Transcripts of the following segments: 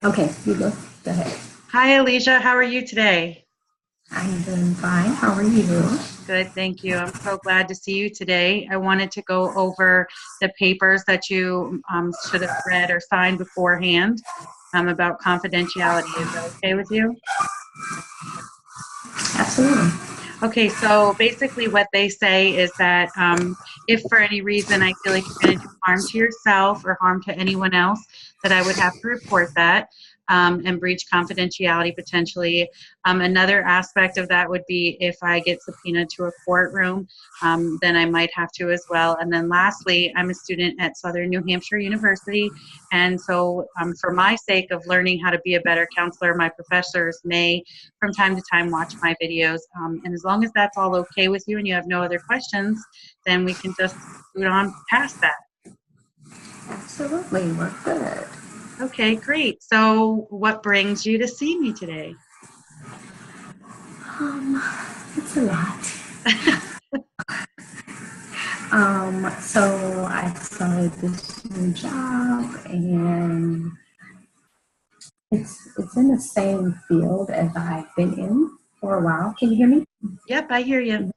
Okay, you go. Go ahead. Hi, Eysia. How are you today? I'm doing fine. How are you? Good, thank you. I'm so glad to see you today. I wanted to go over the papers that you should have read or signed beforehand about confidentiality. Is that okay with you? Absolutely. Okay, so basically what they say is that if for any reason I feel like you're going to do harm to yourself or harm to anyone else, that I would have to report that and breach confidentiality potentially. Another aspect of that would be if I get subpoenaed to a courtroom, then I might have to as well. And then lastly, I'm a student at Southern New Hampshire University. And so for my sake of learning how to be a better counselor, my professors may from time to time watch my videos. And as long as that's all okay with you and you have no other questions, then we can just move on past that. Absolutely. We're good. Okay, great. So what brings you to see me today? Um, it's a lot. So I started this new job and it's in the same field as I've been in for a while. Can you hear me? Yep, I hear you.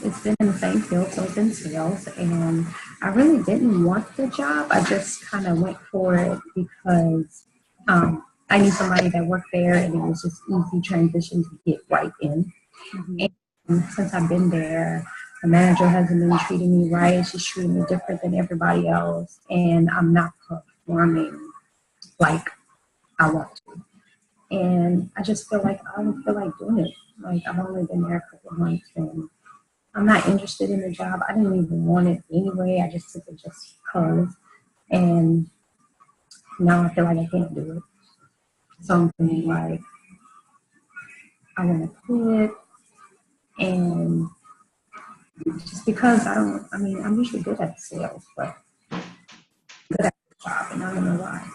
It's been in the same field, so it's in sales, and I really didn't want the job. I just kind of went for it because I knew somebody that worked there, and it was just easy transition to get right in. Hmm. And since I've been there, the manager hasn't been treating me right. She's treating me different than everybody else, and I'm not performing like I want to. And I just feel like I don't feel like doing it. Like I've only been there a couple of months, and I'm not interested in the job. I didn't even want it anyway. I just took it just because. And now I feel like I can't do it. So I'm feeling like I want to quit. And just because I mean, I'm usually good at sales, but good at the job. And I don't know why.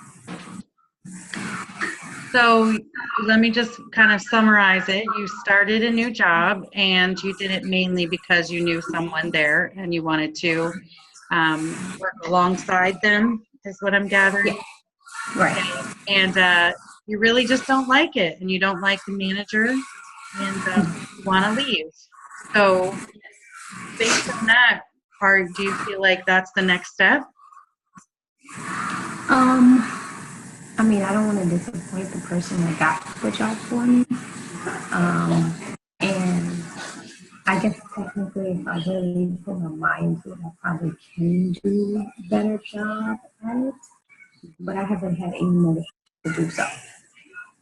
So let me just kind of summarize it. You started a new job and you did it mainly because you knew someone there and you wanted to work alongside them, is what I'm Yeah, gathering. right. Okay. And you really just don't like it and you don't like the manager and you want to leave. So based on that, do you feel like that's the next step? Um, I mean, I don't want to disappoint the person that got the job for me. Um, and I guess technically, if I really put my mind to it, I probably can do a better job at it. But I haven't had any motivation to do so.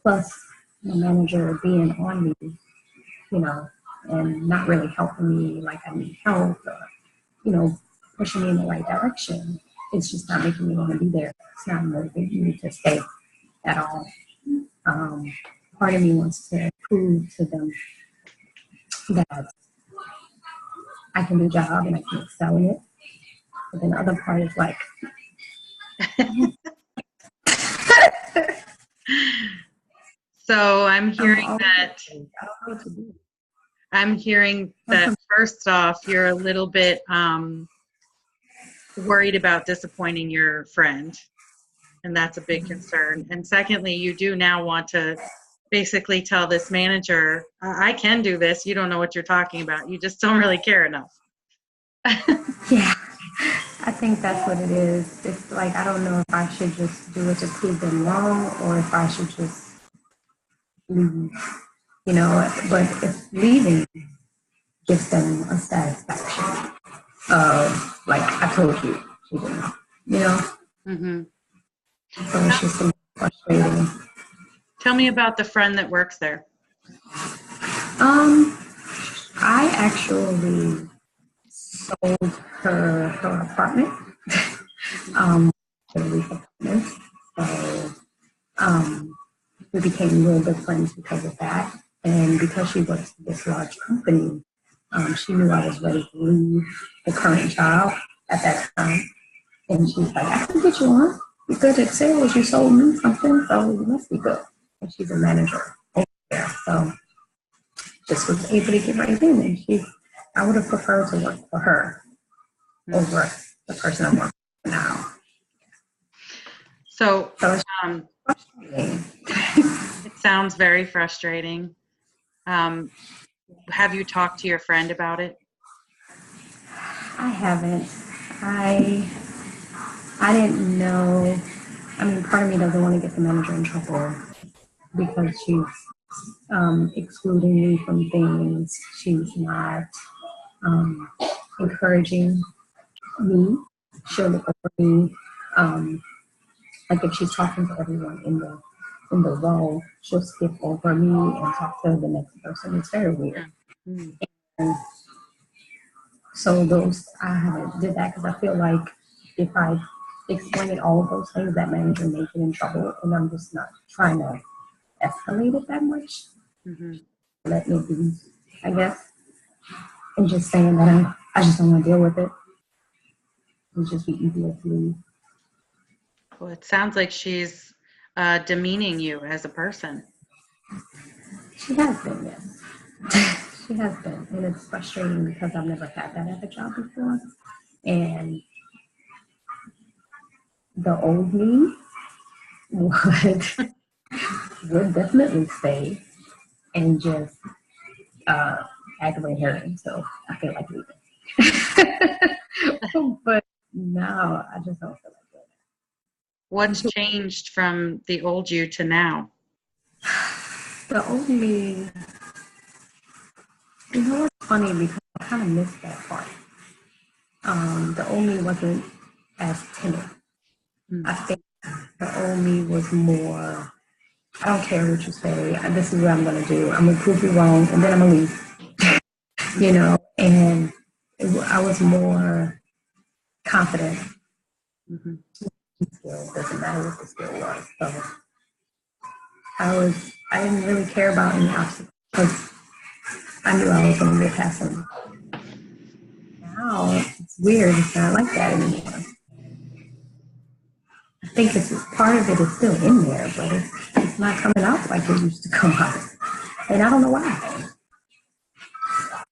Plus, my manager being on me, you know, and not really helping me like I need help or, you know, pushing me in the right direction. It's just not making me want to be there. It's not motivating me to stay at all. Um, Part of me wants to prove to them that I can do a job and I can excel in it. But then the other part is like, So I'm I'm hearing all over the that place. I don't know what to do. first off, you're a little bit worried about disappointing your friend, and that's a big concern. And secondly, you do now want to basically tell this manager, I can do this. You don't know what you're talking about. You just don't really care enough. Yeah, I think that's what it is. It's like I don't know if I should just do it to prove them wrong or if I should just leave, you know. But if leaving gives them a satisfaction of like I told you, she didn't, you know. Hmm. So it's just a little frustrating. Tell me about the friend that works there. Um, I actually sold her apartment. um, the lease apartment. So um, we became real good friends because of that. And because she works for this large company, she knew I was ready to leave the current job at that time. And she's like, I can get you on. You're good at sales. You sold me something, so you must be good. And she's a manager over there. So just was able to get right in. And I would have preferred to work for her Mhm. over the person I'm working for now. So So it's um, frustrating. it sounds very frustrating. Um, have you talked to your friend about it? I haven't. I I didn't know. I mean, part of me doesn't want to get the manager in trouble because she's excluding me from things. She's not um, encouraging me. She'll look over me. Um, like if she's talking to everyone in the row, she'll skip over me and talk to the next person. It's very weird. Mm-hmm. And so those I haven't did that because I feel like if I explain all of those things, that manager may get in trouble, and I'm just not trying to escalate it that much. Mm-hmm. Let me be, I guess, and just saying that I just don't want to deal with it. It'd just be easier to leave. Well, it sounds like she's demeaning you as a person. She has been, yes. She has been, and it's frustrating because I've never had that at the job before, and the old me would would definitely stay and just uh, aggravate her, and so I feel like leaving. But now I just don't feel like doing What's changed from the old you to now? it. The old me, you know what's funny because I kind of missed that part. The old me wasn't as timid. I think the old me was more, I don't care what you say. This is what I'm going to do. I'm going to prove you wrong, and then I'm going to leave. You know, and I was more confident. Mm-hmm. Skill doesn't matter what the skill was. So I didn't really care about any obstacles because I knew I was going to get past them. Now it's weird. It's not like that anymore. I think it's part of it is still in there, but it's not coming out like it used to come out, and I don't know why.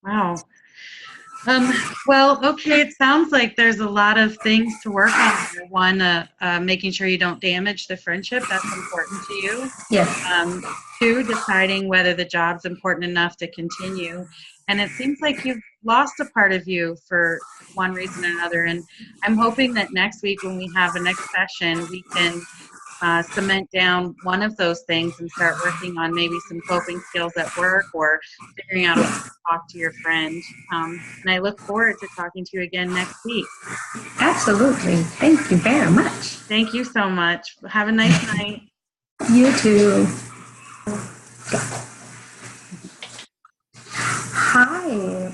Wow. Well, okay, it sounds like there's a lot of things to work on here. One, making sure you don't damage the friendship. That's important to you. Yes, Two, deciding whether the job's important enough to continue. And it seems like you've lost a part of you for one reason or another. And I'm hoping that next week when we have a next session, we can cement down one of those things and start working on maybe some coping skills at work or figuring out a way to yes, talk to your friend. And I look forward to talking to you again next week. absolutely. Thank you very much. Thank you so much. Have a nice night. You too. Hi.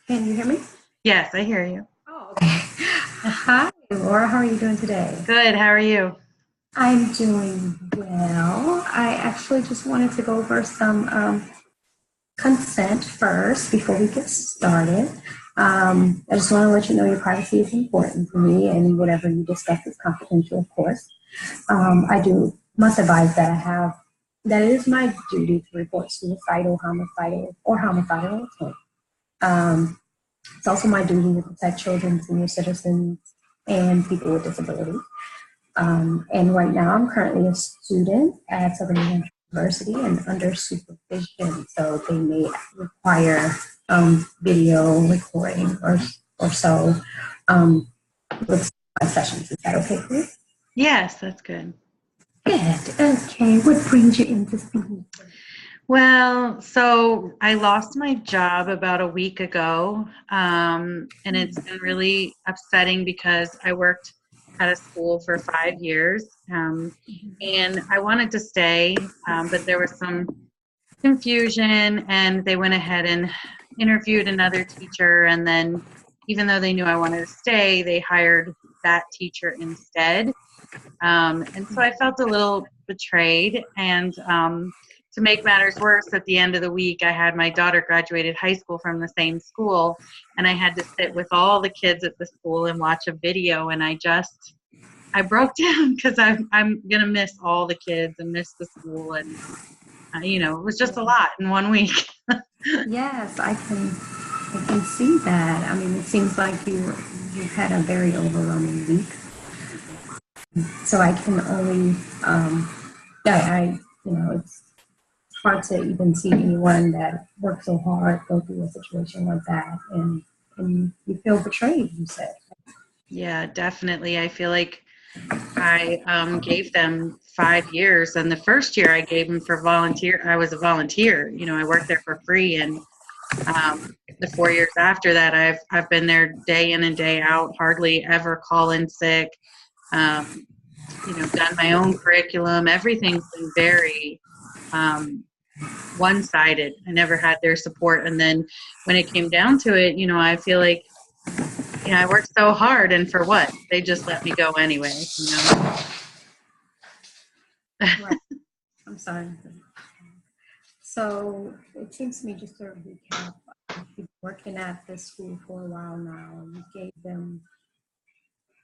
Can you hear me? Yes, I hear you. Oh, okay. Hi, Laura. How are you doing today? Good. How are you? I'm doing well. I actually just wanted to go over some consent first before we get started. I just want to let you know your privacy is important to me, and whatever you discuss is confidential, of course. I must advise that it is my duty to report suicidal, homicidal attempt. It's also my duty to protect children, senior citizens, and people with disabilities. And right now, I'm currently a student at Southern New Hampshire University and under supervision, so they may require video recording or so with my sessions. Is that okay for you? Yes, that's good. Good. Okay. What brings you into speaking? Well, so I lost my job about a week ago, and it's been really upsetting because I worked at a school for 5 years, and I wanted to stay, but there was some confusion, and they went ahead and interviewed another teacher, and then even though they knew I wanted to stay, they hired that teacher instead. And so I felt a little betrayed, and to make matters worse, at the end of the week, I had my daughter graduated high school from the same school, and I had to sit with all the kids at the school and watch a video, and I broke down because I'm gonna miss all the kids and miss the school, and it was just a lot in 1 week. Yes, I can see that. I mean, it seems like you've had a very overwhelming week. So I can only, it's hard to even see anyone that worked so hard go through a situation like that, and you feel betrayed. You said, Yeah, definitely. I feel like I gave them 5 years, and the first year I gave them for volunteer. I was a volunteer. I worked there for free, and the 4 years after that, I've been there day in and day out, hardly ever call in sick. Um, done my own curriculum. Everything's been very um, one-sided. I never had their support, and then when it came down to it, I feel like I worked so hard, and for what? They just let me go anyway. right? I'm sorry. So it seems to me, just to recap, you've been working at this school for a while now, and you gave them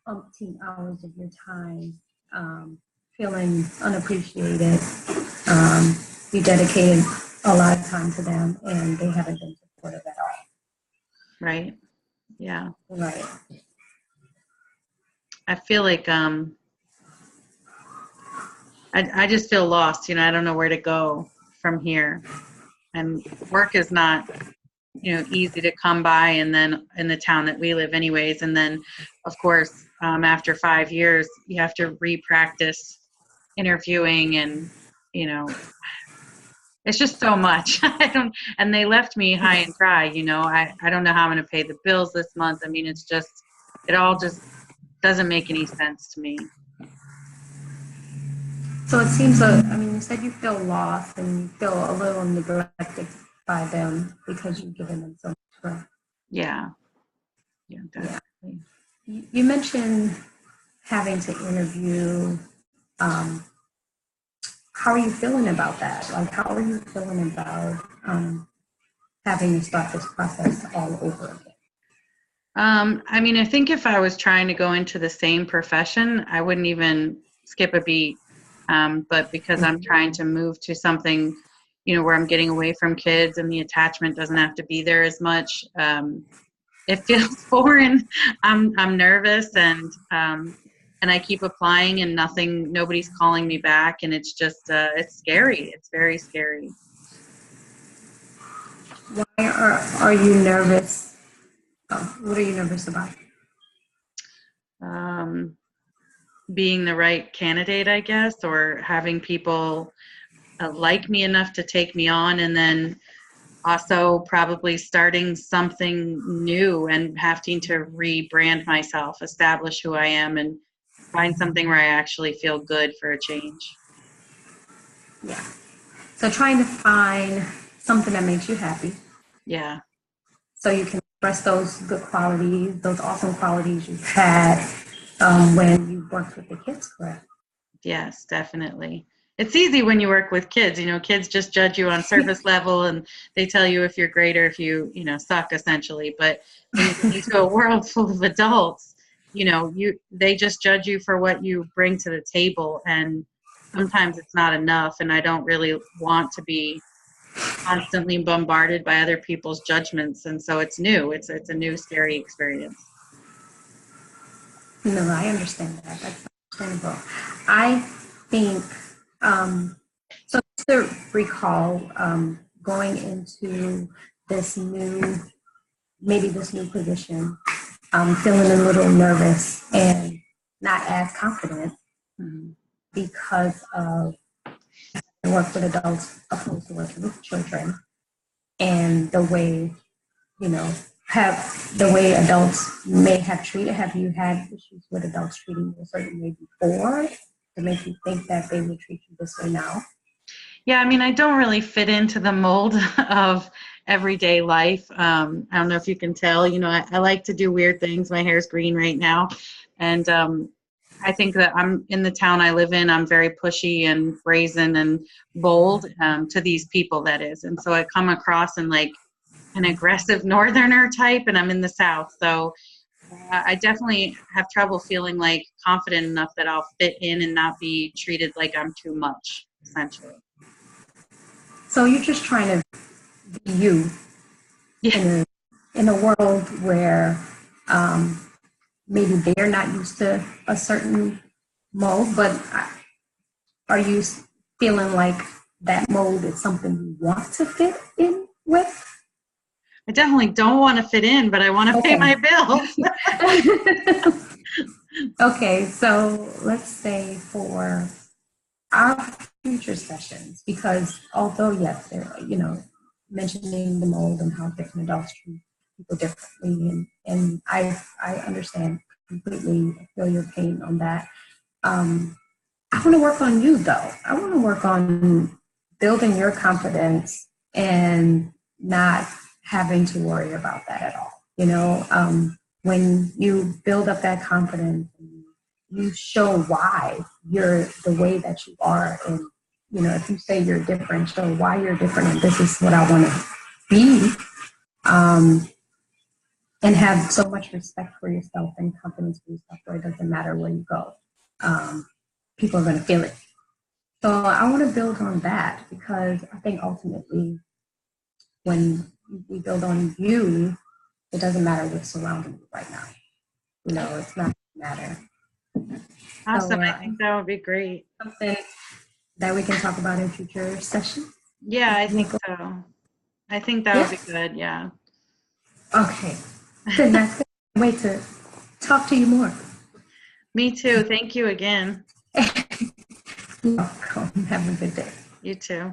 umpteen hours of your time, feeling unappreciated. Um, you dedicated a lot of time to them, and they haven't been supportive at all. Right. Yeah. Right. I feel like I just feel lost. I don't know where to go from here. And work is not, easy to come by, and then in the town that we live anyways. And then, of course, after 5 years, you have to re-practice interviewing, and, it's just so much. And they left me high and dry. I don't know how I'm going to pay the bills this month. I mean, it all just doesn't make any sense to me. So it seems, I mean, you said you feel lost and you feel a little neglected by them because you've given them so much work. Yeah. Yeah, definitely. Yeah. You mentioned having to interview. How are you feeling about that? Like, how are you feeling about having to start this process all over again? I mean, I think if I was trying to go into the same profession, I wouldn't even skip a beat. But because I'm trying to move to something, where I'm getting away from kids and the attachment doesn't have to be there as much, it feels foreign. I'm nervous, and I keep applying, and nobody's calling me back, and it's just it's scary. It's very scary. Why are you nervous? What are you nervous about? Um, Being the right candidate, I guess, or having people like me enough to take me on, and then also probably starting something new and having to rebrand myself, establish who I am, and find something where I actually feel good for a change. Yeah. So trying to find something that makes you happy, Yeah. so you can express those good qualities, those awesome qualities you've had when you worked with the kids, correct? Yes, definitely. It's easy when you work with kids. Kids just judge you on surface level, and they tell you if you're great or if suck, essentially. But when you get into a world full of adults, they just judge you for what you bring to the table, and sometimes it's not enough. And I don't really want to be constantly bombarded by other people's judgments, and so it's new. It's a new, scary experience. No, I understand that. That's understandable. I think, so just to recall, going into this new, maybe this new position, feeling a little nervous and not as confident Mhm. because of work with adults opposed to working with children, and the way, you know, have the way adults may have treated. Have you had issues with adults treating you a certain way before to make you think that they would treat you this way now? Yeah, I mean, I don't really fit into the mold of everyday life. I don't know if you can tell, I like to do weird things. My hair's green right now. And I think that I'm in the town I live in, I'm very pushy and brazen and bold to these people, that is. And so I come across in like an aggressive northerner type, and I'm in the South. So I definitely have trouble feeling like confident enough that I'll fit in and not be treated like I'm too much, essentially. So you're just trying to be you Yeah. in a world where maybe they're not used to a certain mold, but are you feeling like that mold is something you want to fit in with? I definitely don't want to fit in, but I want to pay Okay. my bills. Okay, so let's say for our future sessions, because although yes, they're mentioning the mold and how different adults treat people differently, and I understand completely, I feel your pain on that. I want to work on you though. I want to work on building your confidence and not having to worry about that at all. When you build up that confidence, you show why you're the way that you are. And, if you say you're different, show why you're different. And this is what I want to be. Um, and have so much respect for yourself and confidence for yourself where it doesn't matter where you go. People are going to feel it. So I want to build on that because I think ultimately when we build on you, it doesn't matter what's surrounding you right now. It's not matter. Awesome. So I think that would be great. something that we can talk about in future sessions. Yeah, I think so. I think that would be good. Yeah. Okay. Then that's good. Wait to talk to you more. Me too. Thank you again. You're welcome. Have a good day. You too.